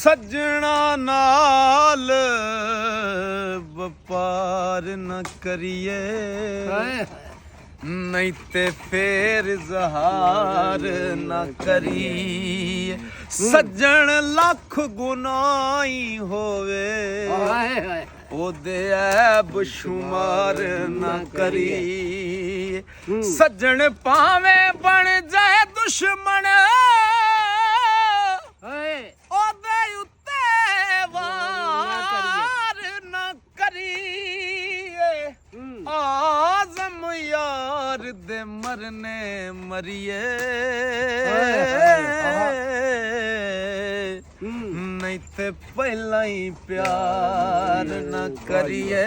सजना नाल व्यापार न करिए नहीं ते फिर जहार न करिए सज्जन लख गुनाही होवे ओदे ऐब शुमार न करिए सज्जन पावे बन जाए दुश्मन ओदे उत्ते वार न करिए आजम यार दे मरने मरिए नहीं ते पहला ही प्यार न करिए